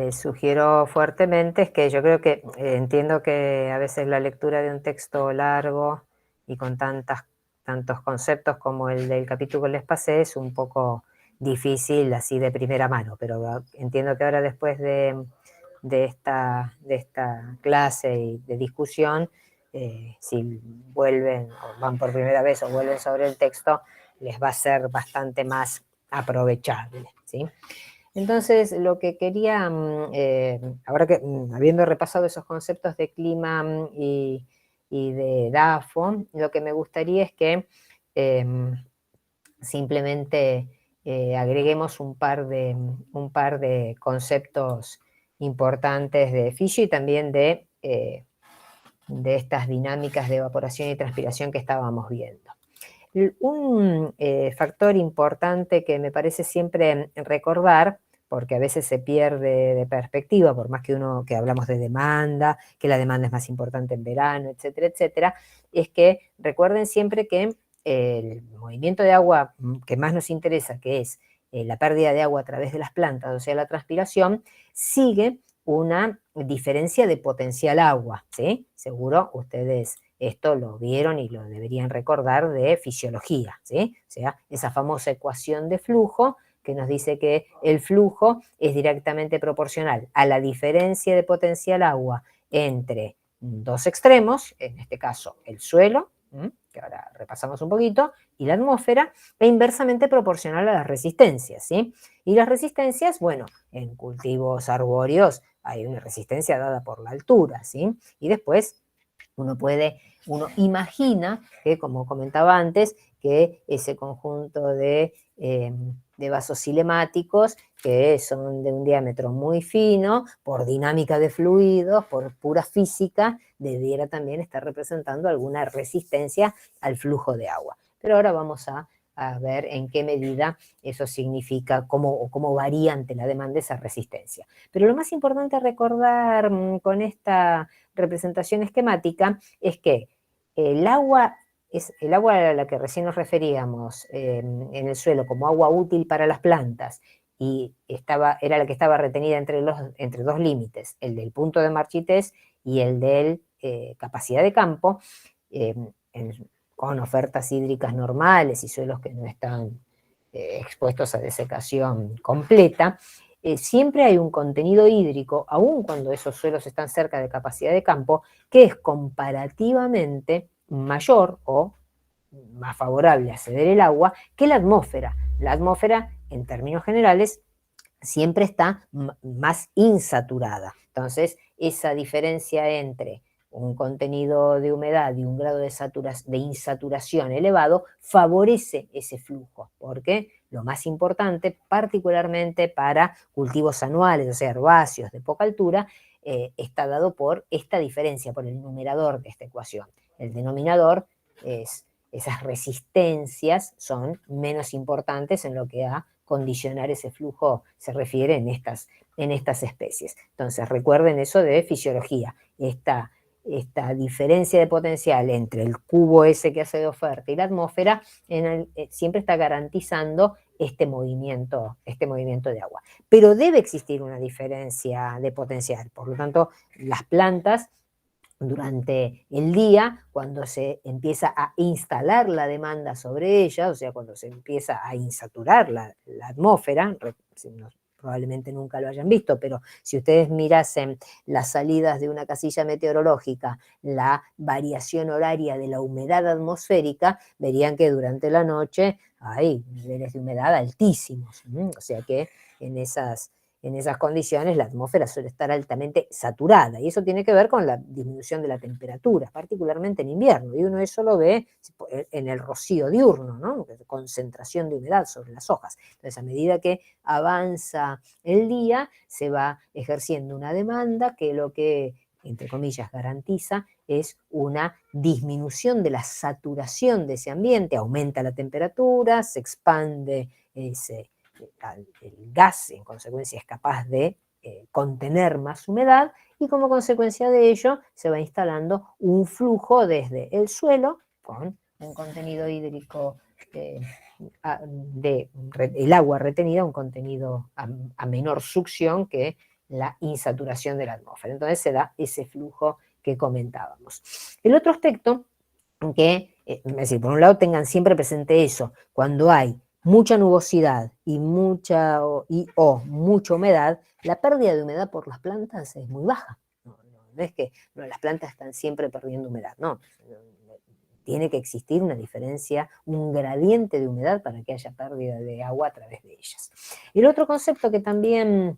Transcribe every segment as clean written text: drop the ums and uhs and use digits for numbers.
les sugiero fuertemente es que yo creo que entiendo que a veces la lectura de un texto largo y con tantos conceptos como el del capítulo que les pasé es un poco difícil así de primera mano, pero entiendo que ahora después de esta clase y de discusión, si vuelven o van por primera vez o vuelven sobre el texto, les va a ser bastante más aprovechable, ¿sí? Entonces, lo que quería, ahora que habiendo repasado esos conceptos de clima y de DAFO, lo que me gustaría es que simplemente agreguemos un par de conceptos importantes de Fischer y también de estas dinámicas de evaporación y transpiración que estábamos viendo. Un factor importante que me parece siempre recordar, porque a veces se pierde de perspectiva, por más que hablamos de demanda, que la demanda es más importante en verano, etcétera, etcétera, es que recuerden siempre que el movimiento de agua que más nos interesa, que es la pérdida de agua a través de las plantas, o sea, la transpiración, sigue una diferencia de potencial agua, ¿sí? Seguro ustedes esto lo vieron y lo deberían recordar de fisiología, ¿sí? O sea, esa famosa ecuación de flujo que nos dice que el flujo es directamente proporcional a la diferencia de potencial agua entre dos extremos, en este caso el suelo, que ahora repasamos un poquito, y la atmósfera, e inversamente proporcional a las resistencias, ¿sí? Y las resistencias, bueno, en cultivos arbóreos hay una resistencia dada por la altura, ¿sí? Y después uno imagina que, como comentaba antes, que ese conjunto de vasos cinemáticos que son de un diámetro muy fino, por dinámica de fluidos, por pura física, debiera también estar representando alguna resistencia al flujo de agua. Pero ahora vamos a ver en qué medida eso significa, cómo varía ante la demanda esa resistencia. Pero lo más importante a recordar con esta representación esquemática es que el agua el agua a la que recién nos referíamos en el suelo como agua útil para las plantas y era la que estaba retenida entre dos límites, el del punto de marchitez y el de capacidad de campo, eh, con ofertas hídricas normales y suelos que no están expuestos a desecación completa, siempre hay un contenido hídrico, aun cuando esos suelos están cerca de capacidad de campo, que es comparativamente mayor o más favorable a ceder el agua que la atmósfera. La atmósfera, en términos generales, siempre está más insaturada. Entonces, esa diferencia entre un contenido de humedad y un grado de insaturación elevado favorece ese flujo, porque lo más importante, particularmente para cultivos anuales, o sea, herbáceos de poca altura, está dado por esta diferencia, por el numerador de esta ecuación. El denominador es esas resistencias son menos importantes en lo que a condicionar ese flujo se refiere en estas especies. Entonces, recuerden eso de fisiología, esta diferencia de potencial entre el cubo ese que hace de oferta y la atmósfera siempre está garantizando este movimiento de agua. Pero debe existir una diferencia de potencial, por lo tanto, las plantas durante el día, cuando se empieza a instalar la demanda sobre ella, o sea, cuando se empieza a insaturar la atmósfera, probablemente nunca lo hayan visto, pero si ustedes mirasen las salidas de una casilla meteorológica, la variación horaria de la humedad atmosférica, verían que durante la noche hay niveles de humedad altísimos, o sea que en esas condiciones la atmósfera suele estar altamente saturada y eso tiene que ver con la disminución de la temperatura, particularmente en invierno, y uno eso lo ve en el rocío diurno, ¿no? Concentración de humedad sobre las hojas. Entonces, a medida que avanza el día, se va ejerciendo una demanda que lo que, entre comillas, garantiza es una disminución de la saturación de ese ambiente, aumenta la temperatura, se expande el gas, en consecuencia es capaz de contener más humedad y como consecuencia de ello se va instalando un flujo desde el suelo con un contenido hídrico el agua retenida, un contenido a menor succión que la insaturación de la atmósfera. Entonces se da ese flujo que comentábamos. El otro aspecto que, es decir, por un lado tengan siempre presente eso, cuando hay mucha nubosidad y mucha humedad, la pérdida de humedad por las plantas es muy baja. No es que las plantas están siempre perdiendo humedad, no. Tiene que existir una diferencia, un gradiente de humedad para que haya pérdida de agua a través de ellas. El otro concepto que también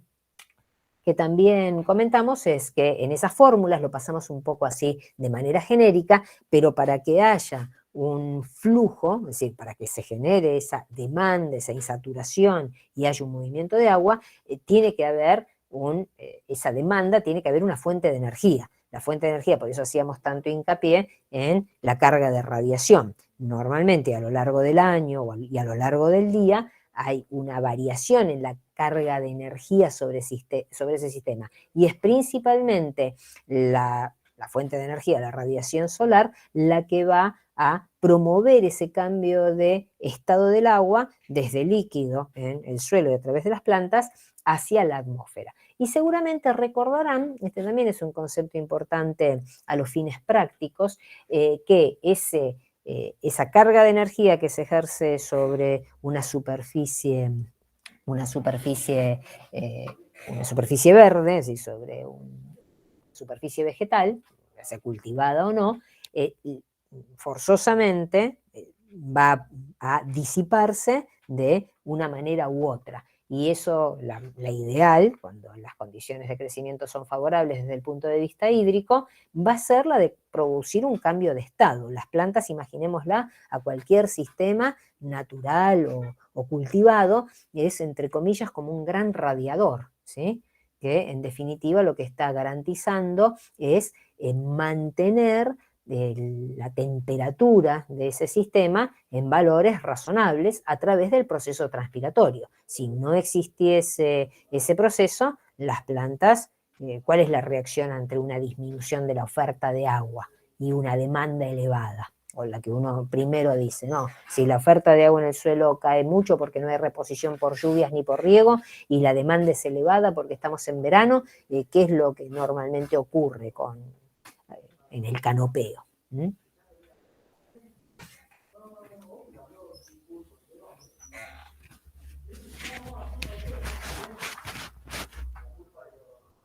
comentamos es que en esas fórmulas lo pasamos un poco así de manera genérica, pero para que haya un flujo, es decir, para que se genere esa demanda, esa insaturación y haya un movimiento de agua, tiene que haber esa demanda, tiene que haber una fuente de energía. La fuente de energía, por eso hacíamos tanto hincapié en la carga de radiación. Normalmente a lo largo del año y a lo largo del día hay una variación en la carga de energía sobre ese sistema. Y es principalmente la fuente de energía, la radiación solar, la que va a promover ese cambio de estado del agua desde líquido en el suelo y a través de las plantas hacia la atmósfera. Y seguramente recordarán, este también es un concepto importante a los fines prácticos, que esa carga de energía que se ejerce sobre una superficie verde, es decir, sobre una superficie vegetal, ya sea cultivada o no, forzosamente va a disiparse de una manera u otra. Y eso, la ideal, cuando las condiciones de crecimiento son favorables desde el punto de vista hídrico, va a ser la de producir un cambio de estado. Las plantas, imaginémosla a cualquier sistema natural o cultivado, es, entre comillas, como un gran radiador, ¿sí? Que en definitiva lo que está garantizando es mantener la temperatura de ese sistema en valores razonables a través del proceso transpiratorio. Si no existiese ese proceso, las plantas, ¿cuál es la reacción ante una disminución de la oferta de agua y una demanda elevada? O la que uno primero dice, no, si la oferta de agua en el suelo cae mucho porque no hay reposición por lluvias ni por riego y la demanda es elevada porque estamos en verano, ¿qué es lo que normalmente ocurre en el canopeo? ¿Mm?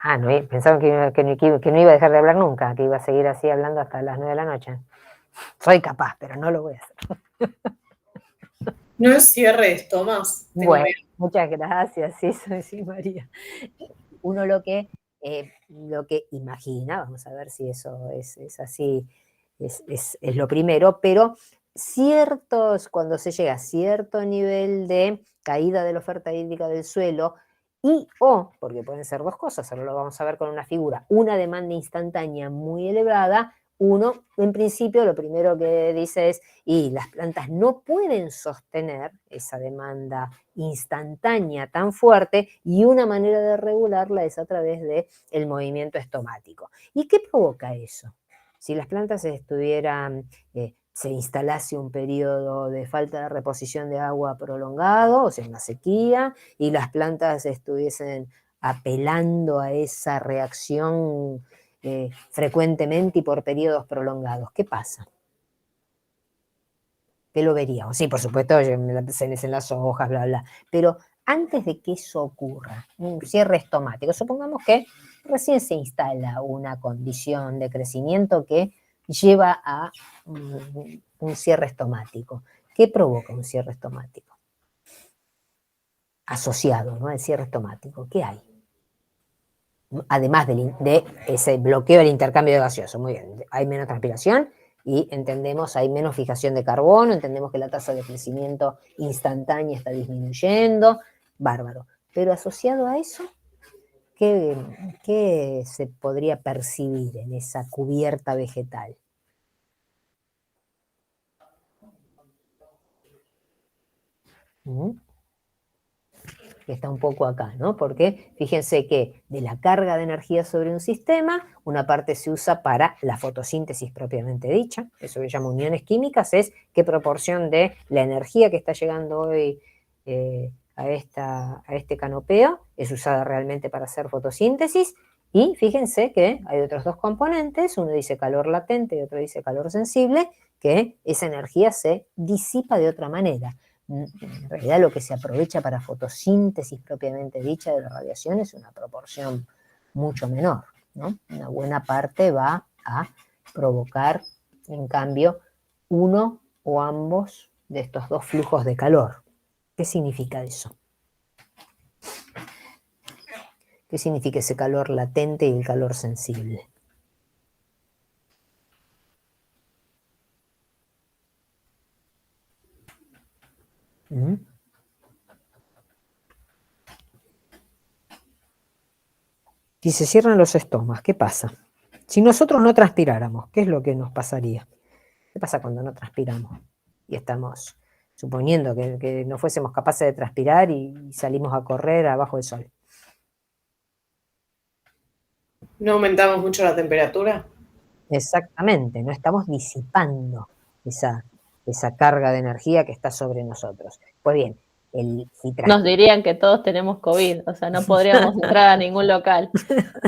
Ah, no, pensaban que no iba a dejar de hablar nunca, que iba a seguir así hablando hasta las 9 de la noche. Soy capaz, pero no lo voy a hacer. No cierres, Tomás. Bueno, muchas gracias, sí, María. Uno lo que imagina, vamos a ver si eso es así, es lo primero, pero cuando se llega a cierto nivel de caída de la oferta hídrica del suelo, porque pueden ser dos cosas, ahora lo vamos a ver con una figura, una demanda instantánea muy elevada, uno, en principio, lo primero que dice es, y las plantas no pueden sostener esa demanda instantánea tan fuerte, y una manera de regularla es a través del movimiento estomático. ¿Y qué provoca eso? Si las plantas se instalase un periodo de falta de reposición de agua prolongado, o sea, una sequía, y las plantas estuviesen apelando a esa reacción frecuentemente y por periodos prolongados, ¿qué pasa? ¿Qué lo veríamos? Sí, por supuesto, se les en las hojas, bla, bla, pero antes de que eso ocurra, un cierre estomático, supongamos que recién se instala una condición de crecimiento que lleva a un cierre estomático. ¿Qué provoca un cierre estomático? Asociado, ¿no?, al cierre estomático, ¿qué hay? Además de ese bloqueo del intercambio de gaseoso, muy bien, hay menos transpiración y entendemos, hay menos fijación de carbono, entendemos que la tasa de crecimiento instantánea está disminuyendo, bárbaro. Pero asociado a eso, ¿qué se podría percibir en esa cubierta vegetal? Que está un poco acá, ¿no? Porque fíjense que de la carga de energía sobre un sistema, una parte se usa para la fotosíntesis propiamente dicha, eso que llama uniones químicas, es qué proporción de la energía que está llegando hoy a este canopeo, es usada realmente para hacer fotosíntesis, y fíjense que hay otros dos componentes, uno dice calor latente y otro dice calor sensible, que esa energía se disipa de otra manera. En realidad lo que se aprovecha para fotosíntesis propiamente dicha de la radiación es una proporción mucho menor, ¿no? Una buena parte va a provocar, en cambio, uno o ambos de estos dos flujos de calor. ¿Qué significa eso? ¿Qué significa ese calor latente y el calor sensible? ¿Mm? Si se cierran los estomas, ¿qué pasa? Si nosotros no transpiráramos, ¿qué es lo que nos pasaría? ¿Qué pasa cuando no transpiramos? Y estamos suponiendo que no fuésemos capaces de transpirar y salimos a correr abajo del sol. ¿No aumentamos mucho la temperatura? Exactamente, no estamos disipando esa carga de energía que está sobre nosotros. Pues bien, si Nos dirían que todos tenemos COVID, o sea, no podríamos entrar a ningún local,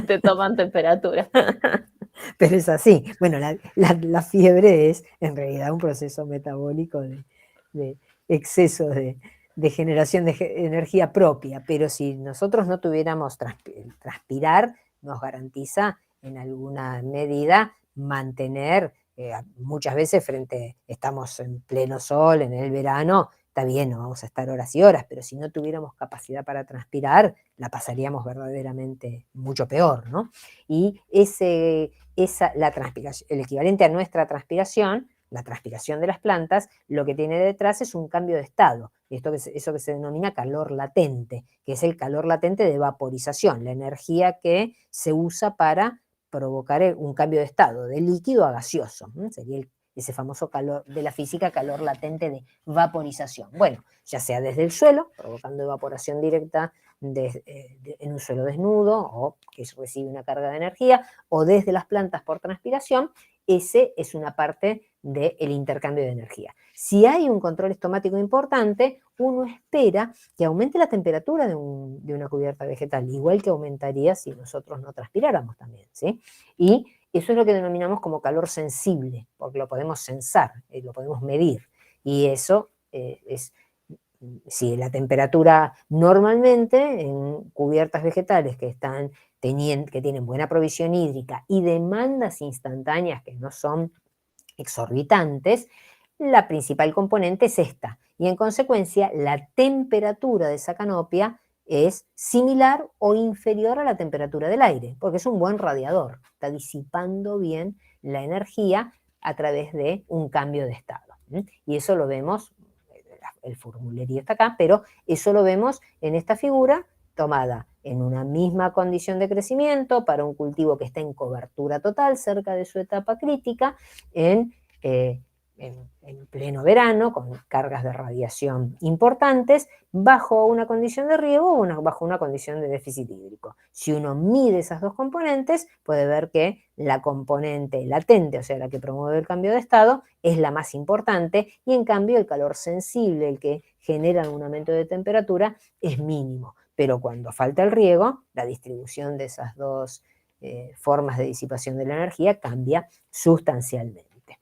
te toman temperatura. Pero es así. Bueno, la fiebre es en realidad un proceso metabólico de exceso de generación de energía propia, pero si nosotros no tuviéramos transpirar, nos garantiza en alguna medida mantener, muchas veces estamos en pleno sol, en el verano, está bien, no vamos a estar horas y horas, pero si no tuviéramos capacidad para transpirar, la pasaríamos verdaderamente mucho peor, ¿no? Y la transpiración, el equivalente a nuestra transpiración, la transpiración de las plantas, lo que tiene detrás es un cambio de estado, eso que se denomina calor latente, que es el calor latente de vaporización, la energía que se usa para provocar un cambio de estado, de líquido a gaseoso. Sería ese famoso calor de la física, calor latente de vaporización. Bueno, ya sea desde el suelo, provocando evaporación directa en un suelo desnudo o que recibe una carga de energía, o desde las plantas por transpiración, ese es una parte del intercambio de energía. Si hay un control estomático importante, uno espera que aumente la temperatura de una cubierta vegetal, igual que aumentaría si nosotros no transpiráramos también, ¿sí? Y eso es lo que denominamos como calor sensible, porque lo podemos sensar, lo podemos medir, y eso es si la temperatura normalmente en cubiertas vegetales que tienen buena provisión hídrica y demandas instantáneas que no son exorbitantes, la principal componente es esta. Y en consecuencia, la temperatura de esa canopia es similar o inferior a la temperatura del aire, porque es un buen radiador, está disipando bien la energía a través de un cambio de estado. Y eso lo vemos, el formulería está acá, pero eso lo vemos en esta figura tomada en una misma condición de crecimiento para un cultivo que está en cobertura total, cerca de su etapa crítica, en pleno verano, con cargas de radiación importantes, bajo una condición de riego o bajo una condición de déficit hídrico. Si uno mide esas dos componentes, puede ver que la componente latente, o sea, la que promueve el cambio de estado, es la más importante, y en cambio el calor sensible, el que genera un aumento de temperatura, es mínimo. Pero cuando falta el riego, la distribución de esas dos formas de disipación de la energía cambia sustancialmente.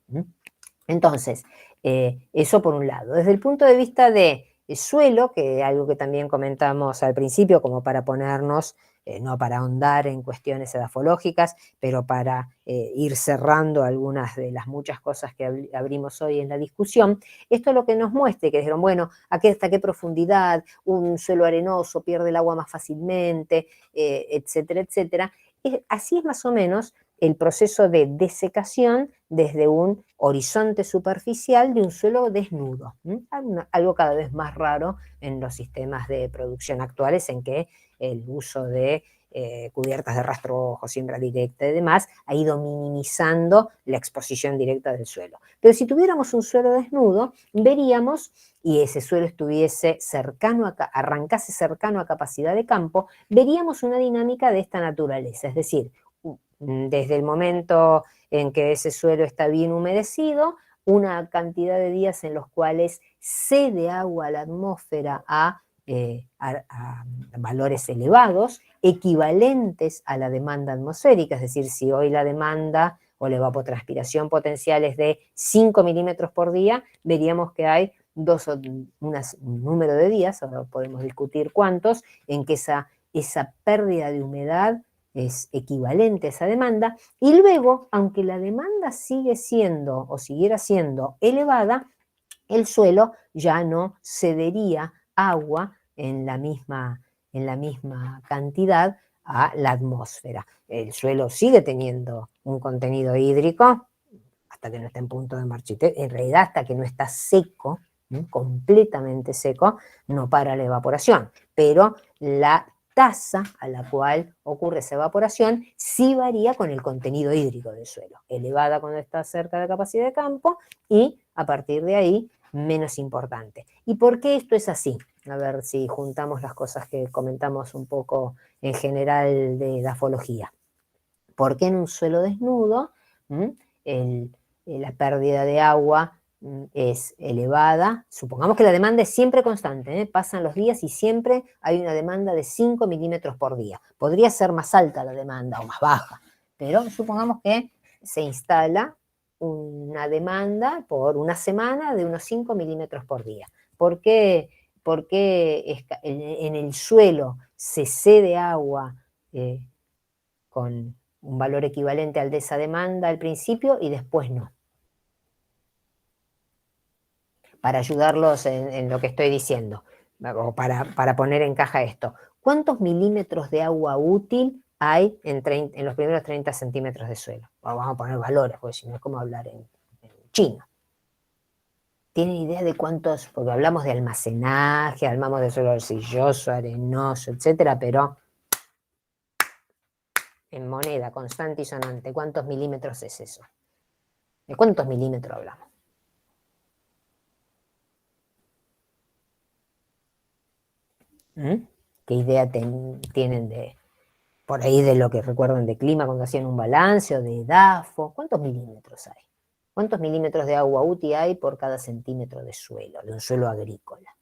Entonces, eso por un lado. Desde el punto de vista de suelo, que algo que también comentamos al principio, como para ponernos, no para ahondar en cuestiones edafológicas, pero para ir cerrando algunas de las muchas cosas que abrimos hoy en la discusión, esto es lo que nos muestra, que dijeron, bueno, ¿hasta qué profundidad un suelo arenoso pierde el agua más fácilmente, etcétera, etcétera? Así es más o menos el proceso de desecación desde un horizonte superficial de un suelo desnudo. Algo cada vez más raro en los sistemas de producción actuales, en que el uso de cubiertas de rastrojo, siembra directa y demás ha ido minimizando la exposición directa del suelo. Pero si tuviéramos un suelo desnudo, veríamos, y ese suelo estuviese arrancase cercano a capacidad de campo, veríamos una dinámica de esta naturaleza, es decir, desde el momento en que ese suelo está bien humedecido, una cantidad de días en los cuales cede agua a la atmósfera a a valores elevados, equivalentes a la demanda atmosférica, es decir, si hoy la demanda o la evapotranspiración potencial es de 5 milímetros por día, veríamos que hay un número de días, ahora podemos discutir cuántos, en que esa pérdida de humedad es equivalente a esa demanda, y luego, aunque la demanda sigue siendo o siguiera siendo elevada, el suelo ya no cedería agua en la misma cantidad a la atmósfera. El suelo sigue teniendo un contenido hídrico hasta que no está en punto de marchiteo, en realidad hasta que no está seco, completamente seco, no para la evaporación, pero la tasa a la cual ocurre esa evaporación sí varía con el contenido hídrico del suelo, elevada cuando está cerca de la capacidad de campo y a partir de ahí menos importante. ¿Y por qué esto es así? A ver si juntamos las cosas que comentamos un poco en general de dafología. ¿Por qué en un suelo desnudo la pérdida de agua es elevada? Supongamos que la demanda es siempre constante, pasan los días y siempre hay una demanda de 5 milímetros por día. Podría ser más alta la demanda o más baja, pero supongamos que se instala una demanda por una semana de unos 5 milímetros por día. ¿Por qué en el suelo se cede agua con un valor equivalente al de esa demanda al principio y después no? Para ayudarlos en lo que estoy diciendo, o para poner en caja esto, ¿cuántos milímetros de agua útil hay en los primeros 30 centímetros de suelo? Vamos a poner valores, porque si no es como hablar en chino. ¿Tienen idea de cuántos? Porque hablamos de almacenaje, hablamos de suelo arcilloso, arenoso, etcétera, pero en moneda constante y sonante, ¿cuántos milímetros es eso? ¿De cuántos milímetros hablamos? ¿Qué idea tienen por ahí de lo que recuerdan de clima cuando hacían un balance o de DAFO? ¿Cuántos milímetros hay? ¿Cuántos milímetros de agua útil hay por cada centímetro de suelo, de un suelo agrícola?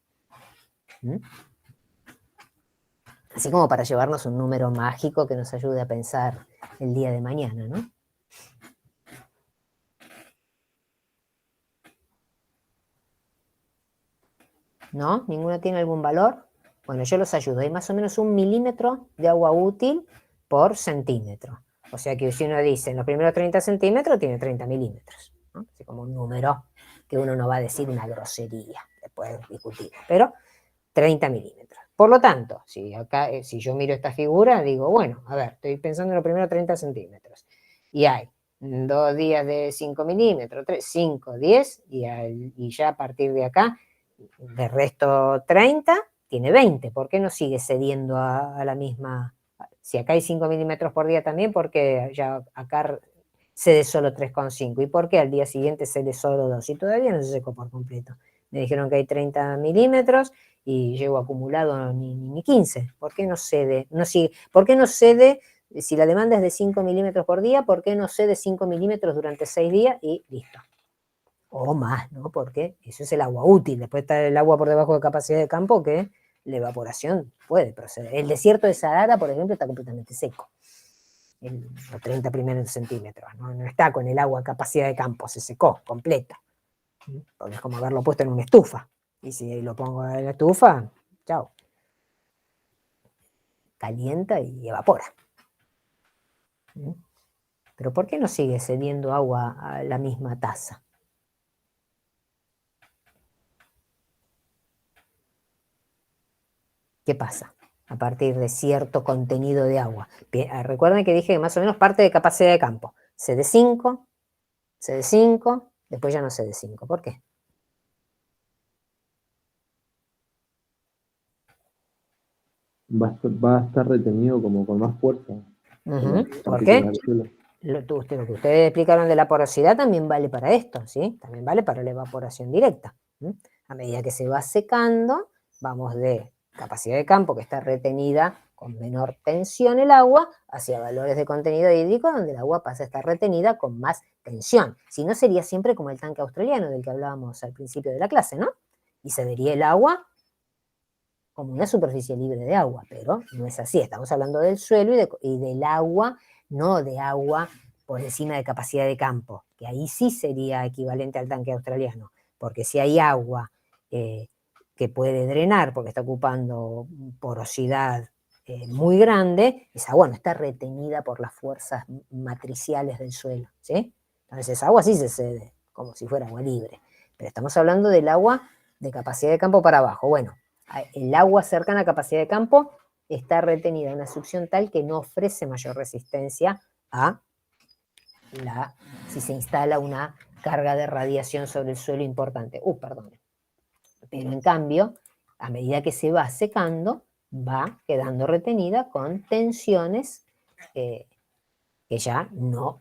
Así como para llevarnos un número mágico que nos ayude a pensar el día de mañana, ¿no? ¿No? ¿Ninguno tiene algún valor? Bueno, yo los ayudo. Hay más o menos 1 milímetro de agua útil por centímetro. O sea que si uno dice en los primeros 30 centímetros, tiene 30 milímetros, ¿no? Así como un número que uno no va a decir una grosería, después discutir, pero 30 milímetros. Por lo tanto, si yo miro esta figura, digo, bueno, a ver, estoy pensando en los primeros 30 centímetros. Y hay 2 días de 5 milímetros, 3, 5, 10, y ya a partir de acá, de resto 30, tiene 20. ¿Por qué no sigue cediendo a la misma? Si acá hay 5 milímetros por día también, ¿por qué ya acá cede solo 3,5? ¿Y por qué al día siguiente cede solo 2? Y todavía no se secó por completo. Me dijeron que hay 30 milímetros y llevo acumulado ni 15. ¿Por qué no cede? ¿Por qué no cede? Si la demanda es de 5 milímetros por día, ¿por qué no cede 5 milímetros durante 6 días y listo? O más, ¿no? Porque eso es el agua útil. Después está el agua por debajo de capacidad de campo que la evaporación puede proceder. El desierto de Sahara, por ejemplo, está completamente seco. Los 30 primeros centímetros. No está con el agua a capacidad de campo, se secó completo. Porque es como haberlo puesto en una estufa. Y si lo pongo en la estufa, chao. Calienta y evapora. Pero ¿por qué no sigue cediendo agua a la misma tasa? ¿Qué pasa a partir de cierto contenido de agua? Recuerden que dije que más o menos parte de capacidad de campo. CD5, después ya no CD5. ¿Por qué? Va a estar retenido como con más fuerza. ¿Por qué? Lo que ustedes explicaron de la porosidad también vale para esto, ¿sí? También vale para la evaporación directa. A medida que se va secando, vamos de capacidad de campo que está retenida con menor tensión el agua hacia valores de contenido hídrico donde el agua pasa a estar retenida con más tensión. Si no, sería siempre como el tanque australiano del que hablábamos al principio de la clase, ¿no? Y cedería el agua como una superficie libre de agua, pero no es así. Estamos hablando del suelo y del agua, no de agua por encima de capacidad de campo, que ahí sí sería equivalente al tanque australiano, porque si hay agua que puede drenar porque está ocupando porosidad muy grande, esa agua no está retenida por las fuerzas matriciales del suelo, ¿sí? Entonces esa agua sí se cede, como si fuera agua libre, pero estamos hablando del agua de capacidad de campo para abajo. Bueno, el agua cercana a capacidad de campo está retenida en una succión tal que no ofrece mayor resistencia a si se instala una carga de radiación sobre el suelo importante. Perdón. Pero en cambio, a medida que se va secando, va quedando retenida con tensiones que ya no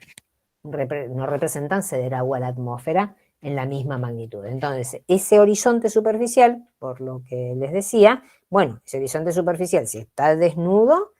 representan ceder agua a la atmósfera en la misma magnitud. Entonces, ese horizonte superficial, por lo que les decía, bueno, ese horizonte superficial, si está desnudo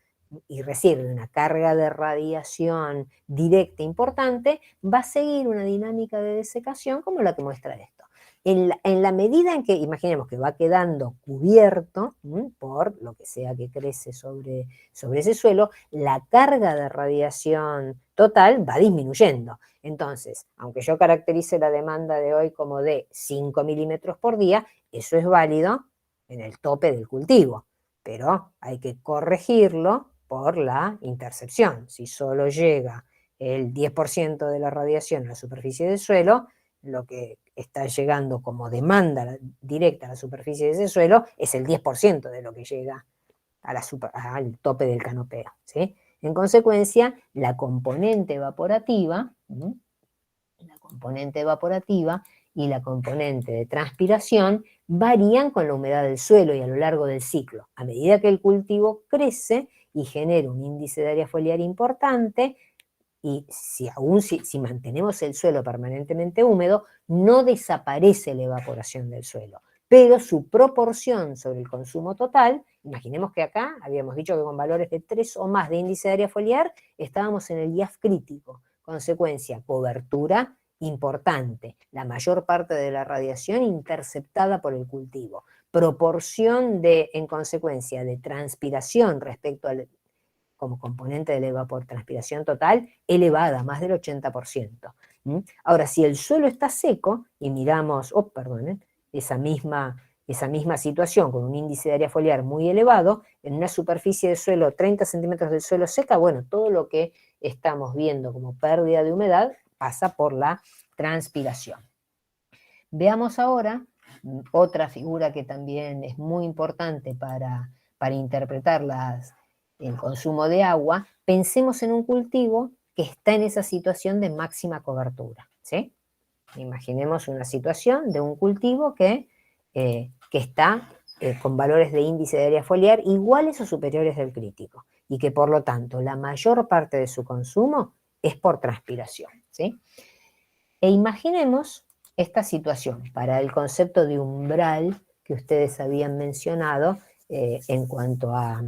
y recibe una carga de radiación directa importante, va a seguir una dinámica de desecación como la que muestra esto. En la medida en que, imaginemos que va quedando cubierto por lo que sea que crece sobre ese suelo, la carga de radiación total va disminuyendo. Entonces, aunque yo caracterice la demanda de hoy como de 5 milímetros por día, eso es válido en el tope del cultivo, pero hay que corregirlo por la intercepción. Si solo llega el 10% de la radiación a la superficie del suelo, lo que está llegando como demanda directa a la superficie de ese suelo es el 10% de lo que llega al tope del canopeo, ¿sí? En consecuencia, la componente evaporativa y la componente de transpiración varían con la humedad del suelo y a lo largo del ciclo. A medida que el cultivo crece y genera un índice de área foliar importante, y si mantenemos el suelo permanentemente húmedo, no desaparece la evaporación del suelo, pero su proporción sobre el consumo total, imaginemos que acá habíamos dicho que con valores de 3 o más de índice de área foliar estábamos en el IAF crítico, consecuencia, cobertura importante, la mayor parte de la radiación interceptada por el cultivo, proporción en consecuencia de transpiración respecto al como componente de la evapotranspiración total elevada, más del 80%. Ahora, si el suelo está seco y miramos, esa misma situación con un índice de área foliar muy elevado, en una superficie de suelo, 30 centímetros del suelo seca, bueno, todo lo que estamos viendo como pérdida de humedad pasa por la transpiración. Veamos ahora otra figura que también es muy importante para interpretar el consumo de agua. Pensemos en un cultivo que está en esa situación de máxima cobertura, ¿sí? Imaginemos una situación de un cultivo que está con valores de índice de área foliar iguales o superiores del crítico y que por lo tanto la mayor parte de su consumo es por transpiración, ¿sí? E imaginemos esta situación para el concepto de umbral que ustedes habían mencionado en cuanto a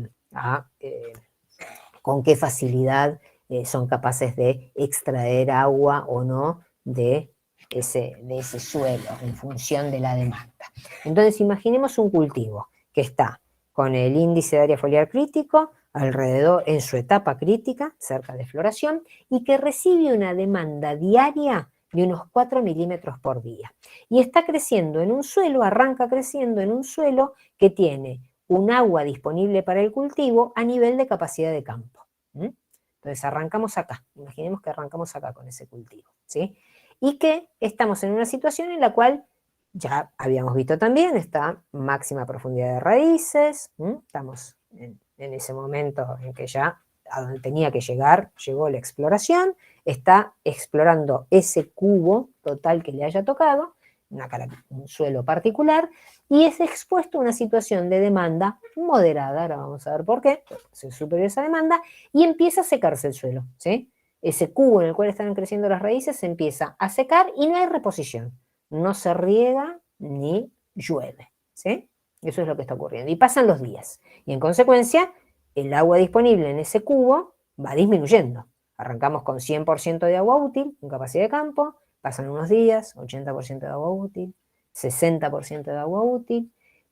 con qué facilidad son capaces de extraer agua o no de ese suelo en función de la demanda. Entonces imaginemos un cultivo que está con el índice de área foliar crítico alrededor en su etapa crítica, cerca de floración, y que recibe una demanda diaria de unos 4 milímetros por día. Y está creciendo en un suelo, arranca creciendo en un suelo que tiene un agua disponible para el cultivo a nivel de capacidad de campo. Entonces arrancamos acá, imaginemos que arrancamos acá con ese cultivo, ¿sí? Y que estamos en una situación en la cual ya habíamos visto también esta máxima profundidad de raíces, estamos en ese momento en que ya a donde tenía que llegar, llegó la exploración, está explorando ese cubo total que le haya tocado, un suelo particular, y es expuesto a una situación de demanda moderada, ahora vamos a ver por qué, es superior a esa demanda, y empieza a secarse el suelo, ¿sí? Ese cubo en el cual están creciendo las raíces se empieza a secar y no hay reposición, no se riega ni llueve, ¿sí? Eso es lo que está ocurriendo, y pasan los días, y en consecuencia, el agua disponible en ese cubo va disminuyendo. Arrancamos con 100% de agua útil, en capacidad de campo, pasan unos días, 80% de agua útil, 60% de agua útil,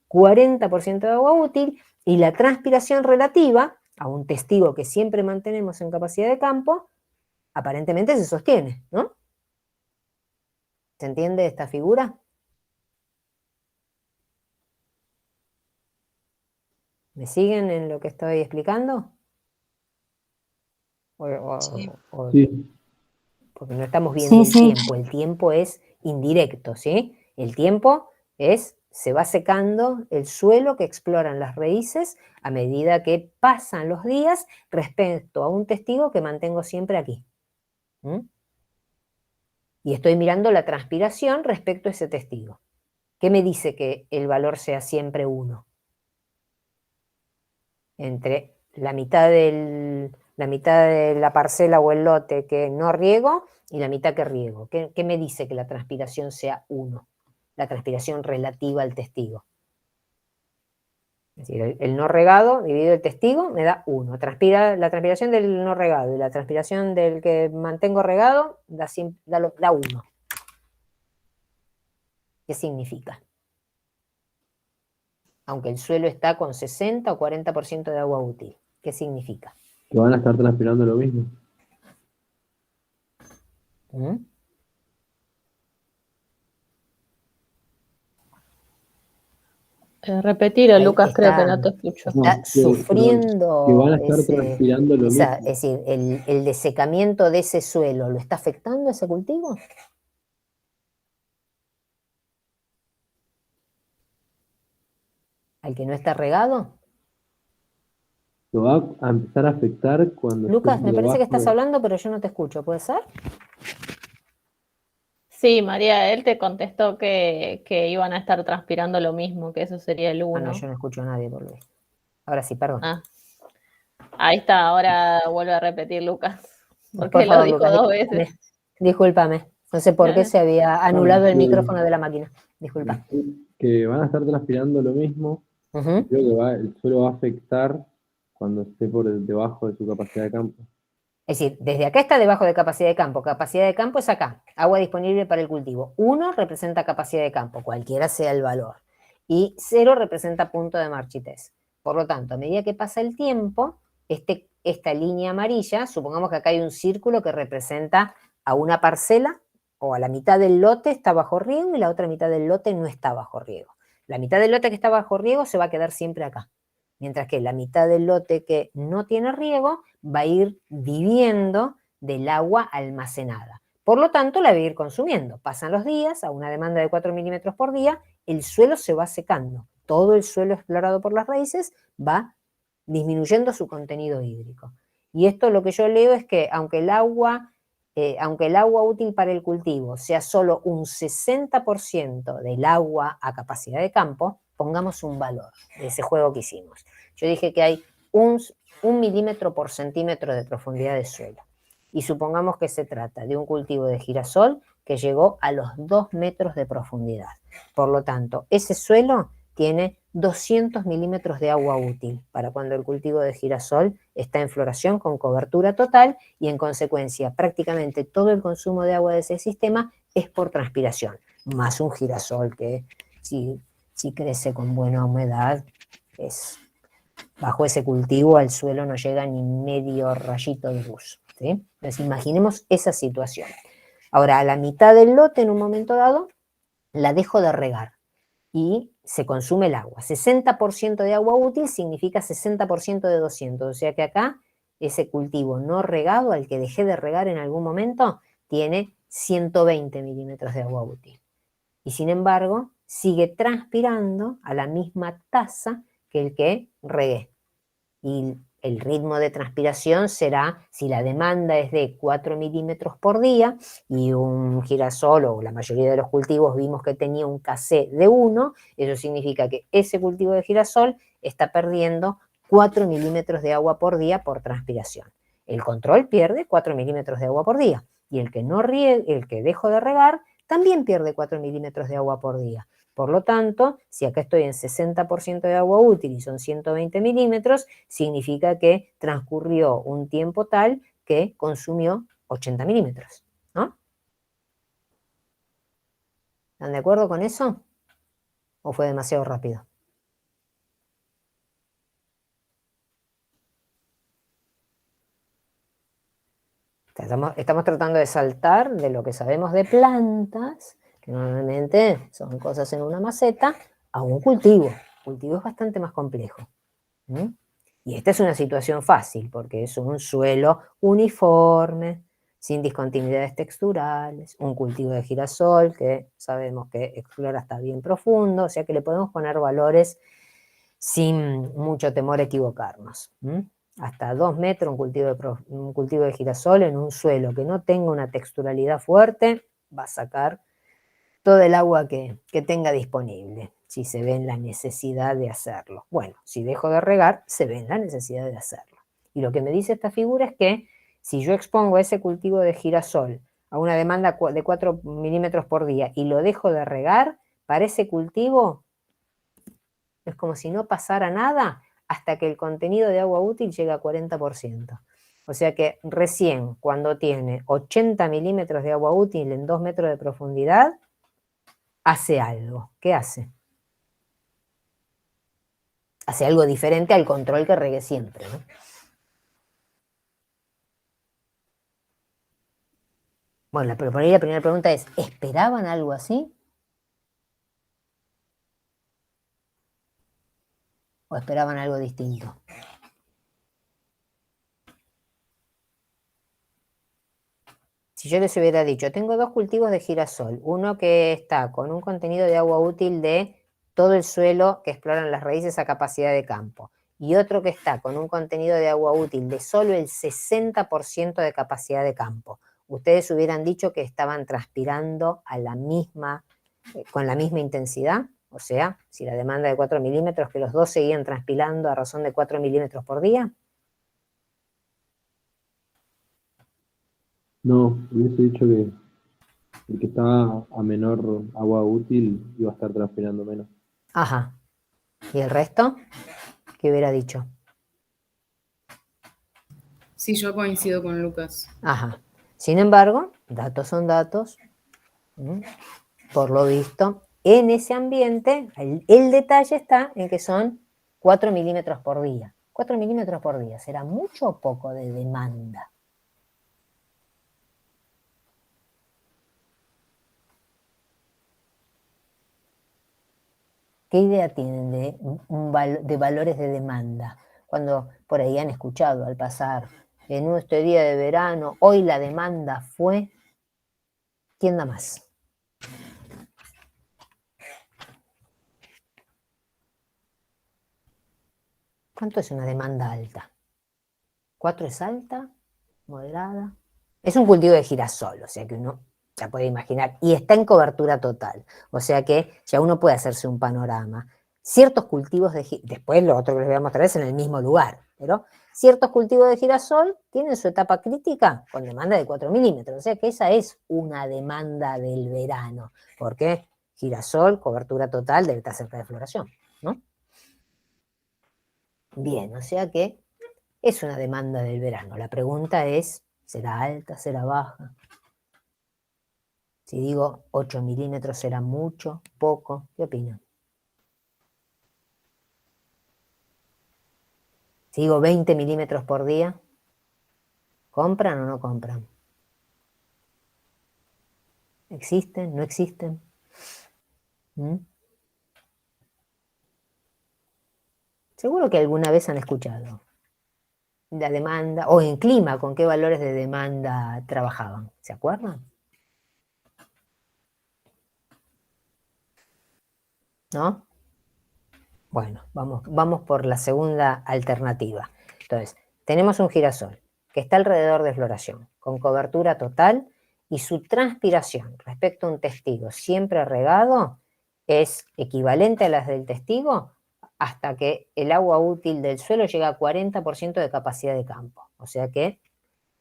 40% de agua útil, y la transpiración relativa a un testigo que siempre mantenemos en capacidad de campo, aparentemente se sostiene, ¿no? ¿Se entiende esta figura? ¿Me siguen en lo que estoy explicando? Sí. Sí, Porque no estamos viendo el tiempo, el tiempo es indirecto, ¿sí? El tiempo se va secando el suelo que exploran las raíces a medida que pasan los días respecto a un testigo que mantengo siempre aquí. ¿Mm? Y estoy mirando la transpiración respecto a ese testigo. ¿Qué me dice que el valor sea siempre 1? Entre la mitad de la parcela o el lote que no riego y la mitad que riego. ¿Qué me dice que la transpiración sea 1? La transpiración relativa al testigo. Es decir, el no regado dividido el testigo me da 1. La transpiración del no regado y la transpiración del que mantengo regado da 1. ¿Qué significa? Aunque el suelo está con 60 o 40% de agua útil. ¿Qué significa? que van a estar transpirando lo mismo. ¿Mm? Repetilo, Ahí Lucas, creo que no te escucho. No, está que van sufriendo a estar transpirando lo mismo. es decir, el desecamiento de ese suelo, ¿lo está afectando ese cultivo? ¿Al que no está regado? Lo va a empezar a afectar cuando esté Lucas, por me parece que debajo estás hablando, pero yo no te escucho, ¿puede ser? Sí, María, él te contestó que iban a estar transpirando lo mismo, que eso sería el Ah, no, 1. yo no escucho a nadie por lo visto. Ahora sí, perdón. Ah, ahí está, ahora vuelve a repetir Lucas, porque Por lo favor, dijo Lucas, 2 veces. discúlpame. No sé por qué se había anulado el micrófono de la máquina. Disculpa. que van a estar transpirando lo mismo. Ujú. Creo que el suelo va a afectar cuando esté por debajo de su capacidad de campo. Es decir, desde acá está debajo de capacidad de campo. Capacidad de campo es acá. Agua disponible para el cultivo. 1 representa capacidad de campo, cualquiera sea el valor. Y 0 representa punto de marchitez. Por lo tanto, a medida que pasa el tiempo, esta línea amarilla, supongamos que acá hay un círculo que representa a una parcela o a la mitad del lote está bajo riego y la otra mitad del lote no está bajo riego. La mitad del lote que está bajo riego se va a quedar siempre acá. Mientras que la mitad del lote que no tiene riego va a ir viviendo del agua almacenada. Por lo tanto, la va a ir consumiendo. Pasan los días, a una demanda de 4 milímetros por día, el suelo se va secando. Todo el suelo explorado por las raíces va disminuyendo su contenido hídrico. Y esto lo que yo leo es que aunque el agua útil para el cultivo sea solo un 60% del agua a capacidad de campo, pongamos un valor de ese juego que hicimos. Yo dije que hay un milímetro por centímetro de profundidad de suelo. Y supongamos que se trata de un cultivo de girasol que llegó a los 2 metros de profundidad. Por lo tanto, ese suelo tiene 200 milímetros de agua útil para cuando el cultivo de girasol está en floración con cobertura total y en consecuencia prácticamente todo el consumo de agua de ese sistema es por transpiración, más un girasol que si crece con buena humedad, bajo ese cultivo al suelo no llega ni medio rayito de luz. ¿Sí? Entonces imaginemos esa situación. Ahora, a la mitad del lote en un momento dado, la dejo de regar y se consume el agua. 60% de agua útil significa 60% de 200, o sea que acá ese cultivo no regado, al que dejé de regar en algún momento, tiene 120 milímetros de agua útil. Y sin embargo, sigue transpirando a la misma tasa que el que regué. Y el ritmo de transpiración será, si la demanda es de 4 milímetros por día y un girasol o la mayoría de los cultivos vimos que tenía un KC de 1, eso significa que ese cultivo de girasol está perdiendo 4 milímetros de agua por día por transpiración. El control pierde 4 milímetros de agua por día y el que dejo de regar también pierde 4 milímetros de agua por día. Por lo tanto, si acá estoy en 60% de agua útil y son 120 milímetros, significa que transcurrió un tiempo tal que consumió 80 milímetros, ¿no? ¿Están de acuerdo con eso? ¿O fue demasiado rápido? Estamos tratando de saltar de lo que sabemos de plantas, que normalmente son cosas en una maceta, a un cultivo. El cultivo es bastante más complejo. ¿Mm? Y esta es una situación fácil, porque es un suelo uniforme, sin discontinuidades texturales, un cultivo de girasol que sabemos que explora hasta bien profundo, o sea que le podemos poner valores sin mucho temor a equivocarnos. ¿Mm? Hasta 2 metros un cultivo de girasol en un suelo que no tenga una texturalidad fuerte, va a sacar todo el agua que tenga disponible, si se ve en la necesidad de hacerlo. Bueno, si dejo de regar, se ve en la necesidad de hacerlo. Y lo que me dice esta figura es que si yo expongo ese cultivo de girasol a una demanda de 4 milímetros por día y lo dejo de regar, para ese cultivo es como si no pasara nada hasta que el contenido de agua útil llega a 40%. O sea que recién cuando tiene 80 milímetros de agua útil en 2 metros de profundidad, hace algo. ¿Qué hace? Hace algo diferente al control que regué siempre, ¿no? Bueno, pero por ahí la primera pregunta es, ¿esperaban algo así? ¿O esperaban algo distinto? Si yo les hubiera dicho, tengo 2 cultivos de girasol, uno que está con un contenido de agua útil de todo el suelo que exploran las raíces a capacidad de campo, y otro que está con un contenido de agua útil de solo el 60% de capacidad de campo, ¿ustedes hubieran dicho que estaban transpirando con la misma intensidad? O sea, si la demanda de 4 milímetros, que los dos seguían transpirando a razón de 4 milímetros por día. No, hubiese dicho que el que estaba a menor agua útil iba a estar transpirando menos. Ajá. ¿Y el resto? ¿Qué hubiera dicho? Sí, yo coincido con Lucas. Ajá. Sin embargo, datos son datos. Por lo visto, en ese ambiente, el detalle está en que son 4 milímetros por día. 4 milímetros por día, ¿será mucho o poco de demanda? ¿Qué idea tienen de valores de demanda? Cuando por ahí han escuchado al pasar, en este día de verano, hoy la demanda fue, ¿quién da más? ¿Cuánto es una demanda alta? ¿4 es alta? ¿Moderada? Es un cultivo de girasol, o sea que uno ya puede imaginar, y está en cobertura total, o sea que ya uno puede hacerse un panorama. Ciertos cultivos después lo otro que les voy a mostrar es en el mismo lugar, pero ciertos cultivos de girasol tienen su etapa crítica con demanda de 4 milímetros, o sea que esa es una demanda del verano, porque girasol, cobertura total, debe estar cerca de floración, ¿no? Bien, o sea que es una demanda del verano. La pregunta es, ¿será alta, será baja? Si digo 8 milímetros, ¿será mucho, poco? ¿Qué opinan? Si digo 20 milímetros por día, ¿compran o no compran? ¿Existen? ¿No existen? ¿Mm? Seguro que alguna vez han escuchado la demanda, o en clima, con qué valores de demanda trabajaban. ¿Se acuerdan? ¿No? Bueno, vamos por la segunda alternativa. Entonces, tenemos un girasol que está alrededor de floración, con cobertura total, y su transpiración respecto a un testigo siempre regado es equivalente a las del testigo hasta que el agua útil del suelo llega a 40% de capacidad de campo. O sea que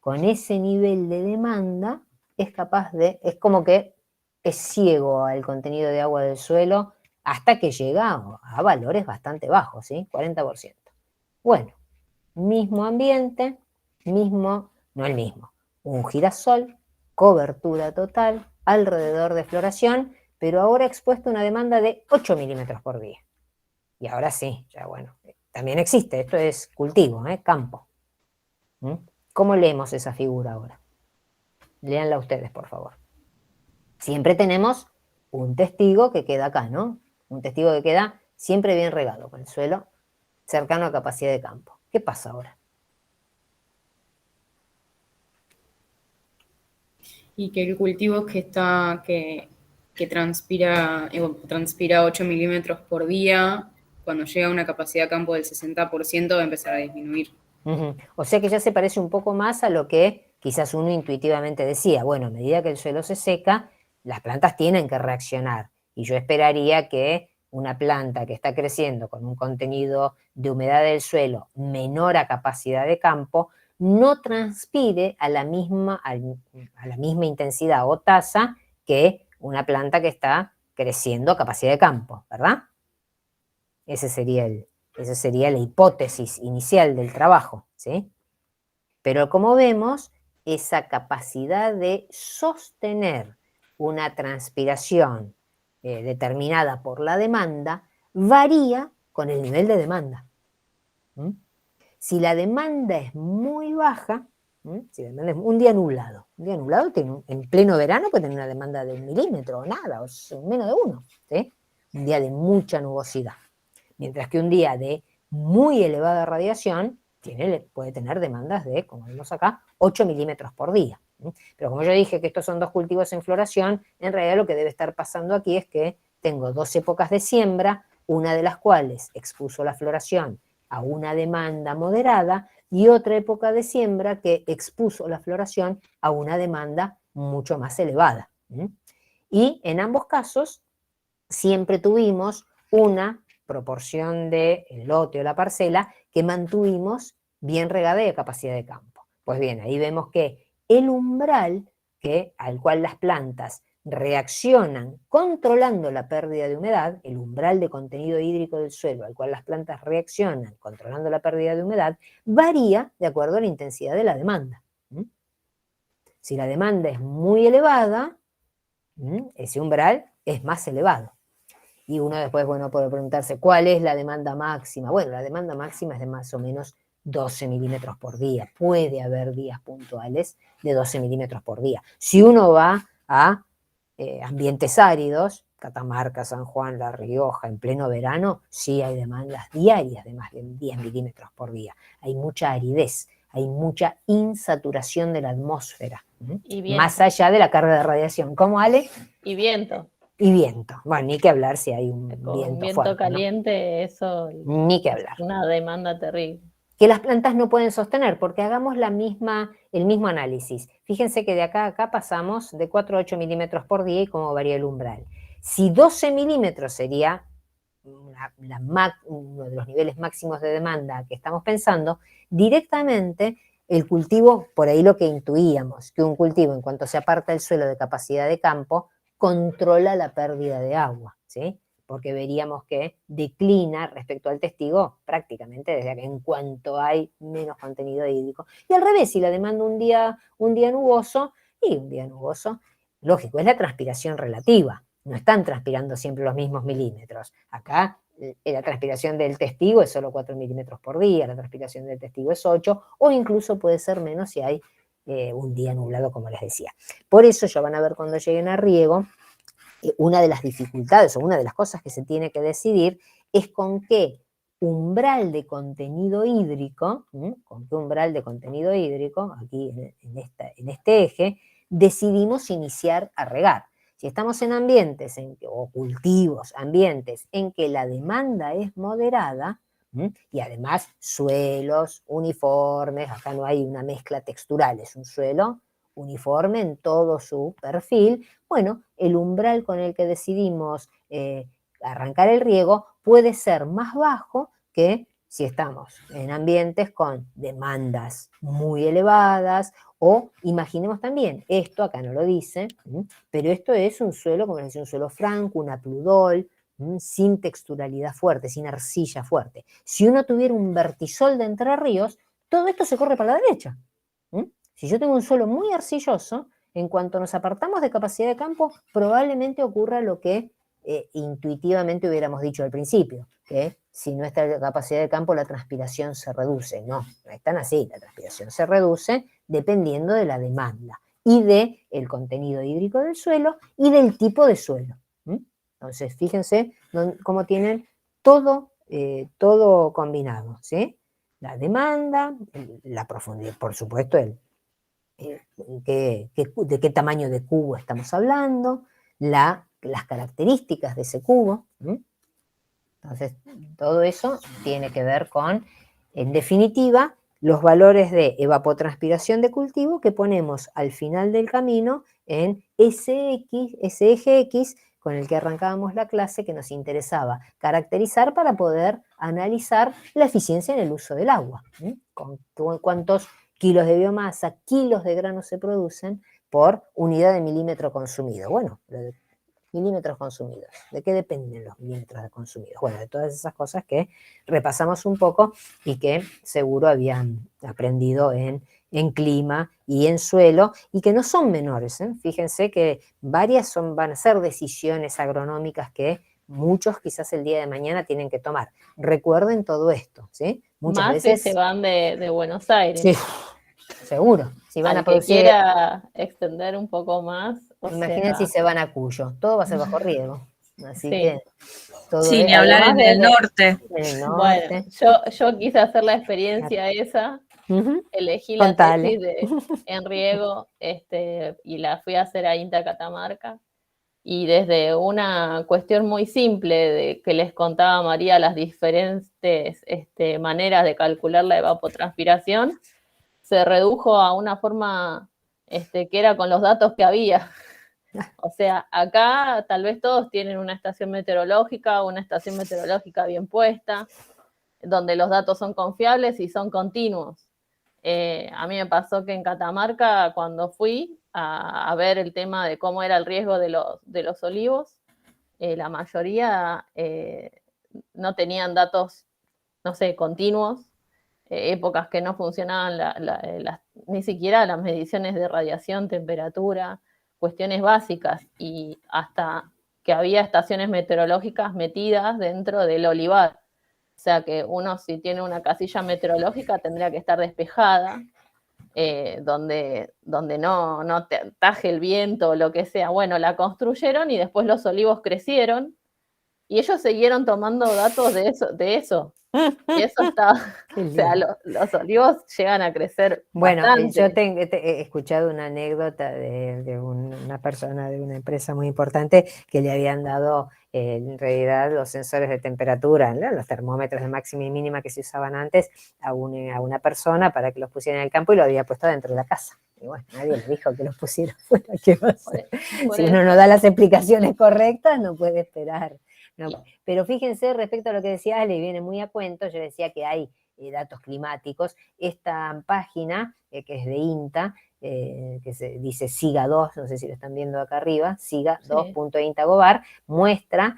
con ese nivel de demanda es como que es ciego al contenido de agua del suelo hasta que llega a valores bastante bajos, ¿sí? 40%. Bueno, mismo ambiente, no el mismo, un girasol, cobertura total, alrededor de floración, pero ahora expuesto a una demanda de 8 milímetros por día. Y ahora sí, ya bueno, también existe, esto es cultivo, campo. ¿Mm? ¿Cómo leemos esa figura ahora? Léanla ustedes, por favor. Siempre tenemos un testigo que queda acá, ¿no? Un testigo que queda siempre bien regado, con el suelo cercano a capacidad de campo. ¿Qué pasa ahora? Y que el cultivo que transpira, transpira 8 milímetros por día, cuando llega a una capacidad de campo del 60%, va a empezar a disminuir. O sea que ya se parece un poco más a lo que quizás uno intuitivamente decía. Bueno, a medida que el suelo se seca, las plantas tienen que reaccionar. Y yo esperaría que una planta que está creciendo con un contenido de humedad del suelo menor a capacidad de campo, no transpire a la misma intensidad o tasa que una planta que está creciendo a capacidad de campo, ¿verdad? Esa sería la hipótesis inicial del trabajo, ¿sí? Pero como vemos, esa capacidad de sostener una transpiración determinada por la demanda varía con el nivel de demanda. ¿Mm? Si la demanda es muy baja, si la demanda es un día nublado en pleno verano puede tener una demanda de 1 milímetro o nada, o menos de 1, ¿sí? Un día de mucha nubosidad. Mientras que un día de muy elevada radiación puede tener demandas de, como vemos acá, 8 milímetros por día. Pero como yo dije que estos son 2 cultivos en floración, en realidad lo que debe estar pasando aquí es que tengo 2 épocas de siembra, una de las cuales expuso la floración a una demanda moderada y otra época de siembra que expuso la floración a una demanda mucho más elevada. Y en ambos casos siempre tuvimos una proporción del lote o la parcela que mantuvimos bien regada y a capacidad de campo. Pues bien, ahí vemos que el umbral al cual las plantas reaccionan controlando la pérdida de humedad, el umbral de contenido hídrico del suelo al cual las plantas reaccionan controlando la pérdida de humedad, varía de acuerdo a la intensidad de la demanda. Si la demanda es muy elevada, ese umbral es más elevado. Y uno después, puede preguntarse, ¿cuál es la demanda máxima? Bueno, la demanda máxima es de más o menos 12 milímetros por día. Puede haber días puntuales de 12 milímetros por día. Si uno va a ambientes áridos, Catamarca, San Juan, La Rioja, en pleno verano, sí hay demandas diarias de más de 10 milímetros por día. Hay mucha aridez, hay mucha insaturación de la atmósfera, más allá de la carga de radiación. ¿Cómo, Ale? Y viento. Y viento. Bueno, ni que hablar si hay un Con viento viento fuerte, caliente, ¿no? Eso ni que hablar. Es una demanda terrible. Que las plantas no pueden sostener, porque hagamos el mismo análisis. Fíjense que de acá a acá pasamos de 4 a 8 milímetros por día y cómo varía el umbral. Si 12 milímetros sería uno de los niveles máximos de demanda que estamos pensando, directamente el cultivo, por ahí lo que intuíamos, que un cultivo en cuanto se aparta el suelo de capacidad de campo, controla la pérdida de agua, ¿sí? Porque veríamos que declina respecto al testigo prácticamente desde que en cuanto hay menos contenido hídrico. Y al revés, si la demanda un día nuboso, lógico, es la transpiración relativa. No están transpirando siempre los mismos milímetros. Acá la transpiración del testigo es solo 4 milímetros por día, la transpiración del testigo es 8, o incluso puede ser menos si hay un día nublado, como les decía. Por eso ya van a ver cuando lleguen a riego, una de las dificultades o una de las cosas que se tiene que decidir es con qué umbral de contenido hídrico, aquí en este eje, decidimos iniciar a regar. Si estamos en ambientes o cultivos, ambientes en que la demanda es moderada, y además suelos uniformes, acá no hay una mezcla textural, es un suelo uniforme en todo su perfil, bueno, el umbral con el que decidimos arrancar el riego puede ser más bajo que si estamos en ambientes con demandas muy elevadas, o imaginemos también, esto acá no lo dice, pero esto es un suelo, como les decía, un suelo franco, una pludol, sin texturalidad fuerte, sin arcilla fuerte. Si uno tuviera un vertisol de Entre Ríos, todo esto se corre para la derecha. Si yo tengo un suelo muy arcilloso, en cuanto nos apartamos de capacidad de campo, probablemente ocurra lo que intuitivamente hubiéramos dicho al principio, que si no está la capacidad de campo, la transpiración se reduce. No es tan así, la transpiración se reduce dependiendo de la demanda. y del contenido hídrico del suelo y del tipo de suelo. Entonces, fíjense cómo tienen todo combinado, ¿sí? La demanda, la profundidad, por supuesto, de qué tamaño de cubo estamos hablando, las características de ese cubo. Entonces, todo eso tiene que ver con, en definitiva, los valores de evapotranspiración de cultivo que ponemos al final del camino en ese eje X con el que arrancábamos la clase, que nos interesaba caracterizar para poder analizar la eficiencia en el uso del agua. Con cuántos kilos de biomasa, kilos de grano se producen por unidad de milímetro consumido. Bueno, milímetros consumidos. ¿De qué dependen los milímetros consumidos? Bueno, de todas esas cosas que repasamos un poco y que seguro habían aprendido en clima y en suelo, y que no son menores. Fíjense que varias van a ser decisiones agronómicas que muchos quizás el día de mañana tienen que tomar. Recuerden todo esto, ¿sí? Muchas Más veces... si se van de Buenos Aires. Sí, seguro. Si van Al a producir... que quiera extender un poco más. Imagínense si se van a Cuyo. Todo va a ser bajo riego. Así sí. que... Todo Sí, ni hablar en el norte. Bueno, yo quise hacer la experiencia esa, elegí la tesis en riego y la fui a hacer a INTA Catamarca, y desde una cuestión muy simple de que les contaba María las diferentes maneras de calcular la evapotranspiración, se redujo a una forma que era con los datos que había. O sea, acá tal vez todos tienen una estación meteorológica bien puesta, donde los datos son confiables y son continuos. A mí me pasó que en Catamarca, cuando fui a ver el tema de cómo era el riesgo de los olivos, la mayoría no tenían datos, no sé, continuos, épocas que no funcionaban ni siquiera las mediciones de radiación, temperatura, cuestiones básicas, y hasta que había estaciones meteorológicas metidas dentro del olivar. O sea que uno, si tiene una casilla meteorológica, tendría que estar despejada, donde no te taje el viento o lo que sea. Bueno, la construyeron y después los olivos crecieron y ellos siguieron tomando datos de eso. Y eso está, o sea, los olivos llegan a crecer bastante. Yo he escuchado una anécdota de una persona de una empresa muy importante que le habían dado en realidad los sensores de temperatura, ¿no? Los termómetros de máxima y mínima que se usaban antes a una persona para que los pusiera en el campo, y lo había puesto dentro de la casa. Y bueno, nadie le dijo que los pusiera fuera. ¿Qué va a hacer? Si uno no da las explicaciones correctas, no puede esperar. No, pero fíjense, respecto a lo que decía Ale, viene muy a cuento. Yo decía que hay datos climáticos. Esta página, que es de INTA, que se dice SIGA2, no sé si lo están viendo acá arriba, siga2.intagobar, muestra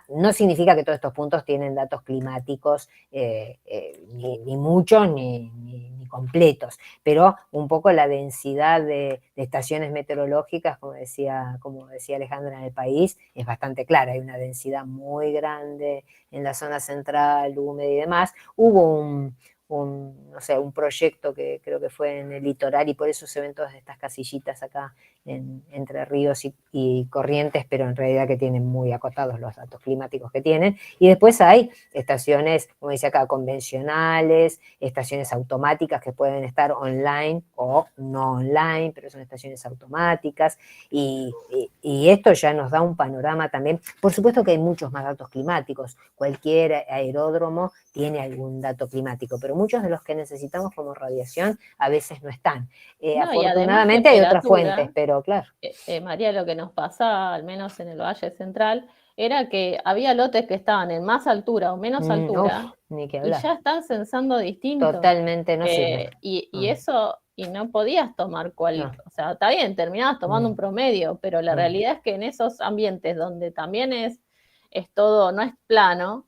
no significa que todos estos puntos tienen datos climáticos, ni muchos ni completos, pero un poco la densidad de estaciones meteorológicas, como decía Alejandra, en el país, es bastante clara. Hay una densidad muy grande en la zona central, húmeda y demás. Hubo un proyecto que creo que fue en el litoral, y por eso se ven todas estas casillitas acá entre Ríos y Corrientes, pero en realidad que tienen muy acotados los datos climáticos que tienen. Y después hay estaciones, como dice acá, convencionales, estaciones automáticas que pueden estar online o no online, pero son estaciones automáticas, y esto ya nos da un panorama también. Por supuesto que hay muchos más datos climáticos, cualquier aeródromo tiene algún dato climático, pero muchos de los que necesitamos como radiación a veces no están. Afortunadamente hay otras fuentes, pero claro. María, lo que nos pasa, al menos en el Valle Central, era que había lotes que estaban en más altura o menos altura, ni que y hablar. ya están censando distinto. Totalmente no sirve. Y eso, y no podías tomar o sea, está bien, terminabas tomando un promedio, pero la realidad es que en esos ambientes donde también es todo, no es plano,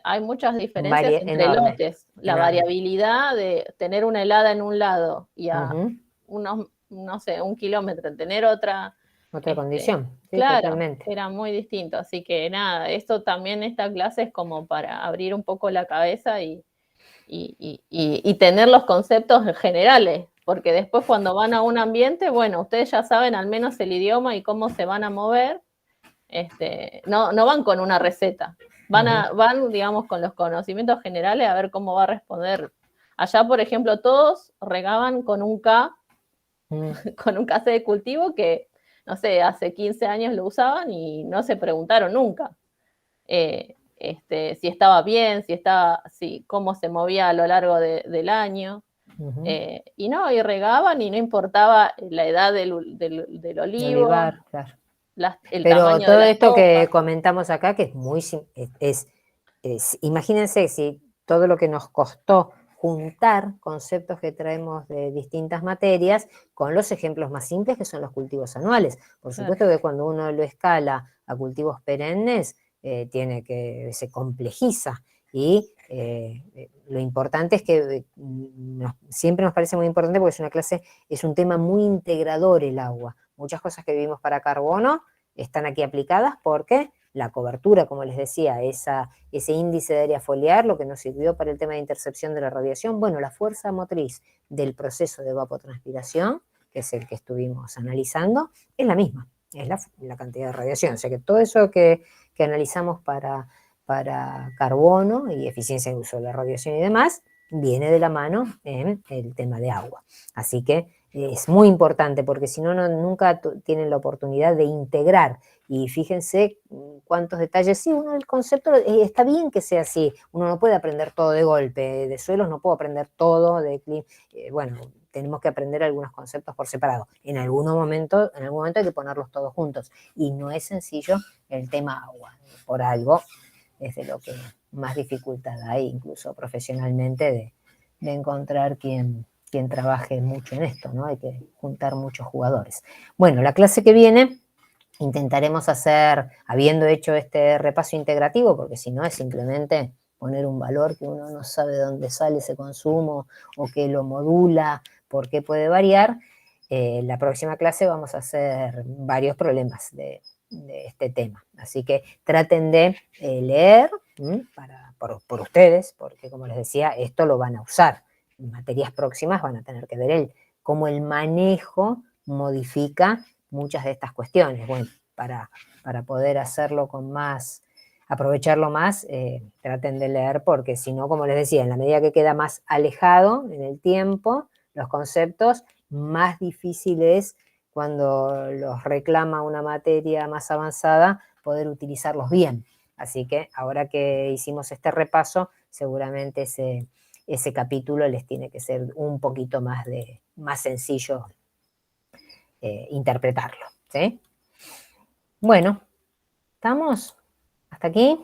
hay muchas diferencias entre lotes. La variabilidad de tener una helada en un lado y a unos, no sé, 1 kilómetro en tener otra condición. Sí, claro, totalmente. era muy distinto. Así que nada, esto también, esta clase es como para abrir un poco la cabeza y tener los conceptos generales. porque después cuando van a un ambiente, bueno, ustedes ya saben al menos el idioma y cómo se van a mover, no van con una receta, van, digamos, con los conocimientos generales a ver cómo va a responder. Allá, por ejemplo, todos regaban con un K, con un KC de cultivo que, no sé, hace 15 años lo usaban y no se preguntaron nunca si estaba bien, cómo se movía a lo largo del año. Y regaban y no importaba la edad del olivo, olivar, claro. El Pero tamaño todo de la esto copa. que comentamos acá, que imagínense si todo lo que nos costó juntar conceptos que traemos de distintas materias con los ejemplos más simples que son los cultivos anuales. Por supuesto que cuando uno lo escala a cultivos perennes, se complejiza y lo importante es que siempre nos parece muy importante porque es un tema muy integrador el agua. Muchas cosas que vivimos para carbono están aquí aplicadas porque la cobertura, como les decía, ese índice de área foliar, lo que nos sirvió para el tema de intercepción de la radiación, bueno, la fuerza motriz del proceso de evapotranspiración, que es el que estuvimos analizando, es la misma, es la cantidad de radiación. O sea que todo eso que analizamos para carbono y eficiencia de uso de la radiación y demás, viene de la mano en el tema de agua. Así que es muy importante porque si no, nunca tienen la oportunidad de integrar. Y fíjense cuántos detalles. Sí, el concepto está bien que sea así. Uno no puede aprender todo de golpe. De suelos no puedo aprender todo. Bueno, tenemos que aprender algunos conceptos por separado. En algún momento hay que ponerlos todos juntos. Y no es sencillo el tema agua. Por algo es de lo que más dificultad hay, incluso profesionalmente, de encontrar quien trabaje mucho en esto, ¿no? Hay que juntar muchos jugadores. Bueno, la clase que viene intentaremos hacer, habiendo hecho este repaso integrativo, porque si no es simplemente poner un valor que uno no sabe de dónde sale ese consumo o que lo modula, por qué puede variar. La próxima clase vamos a hacer varios problemas de este tema. Así que traten de leer por ustedes, porque como les decía, esto lo van a usar. En materias próximas van a tener que ver cómo el manejo modifica muchas de estas cuestiones. Bueno, para poder hacerlo aprovecharlo más, traten de leer, porque si no, como les decía, en la medida que queda más alejado en el tiempo, los conceptos, más difícil es cuando los reclama una materia más avanzada, poder utilizarlos bien. Así que ahora que hicimos este repaso, seguramente ese capítulo les tiene que ser un poquito más sencillo interpretarlo, ¿sí? Bueno, ¿estamos hasta aquí?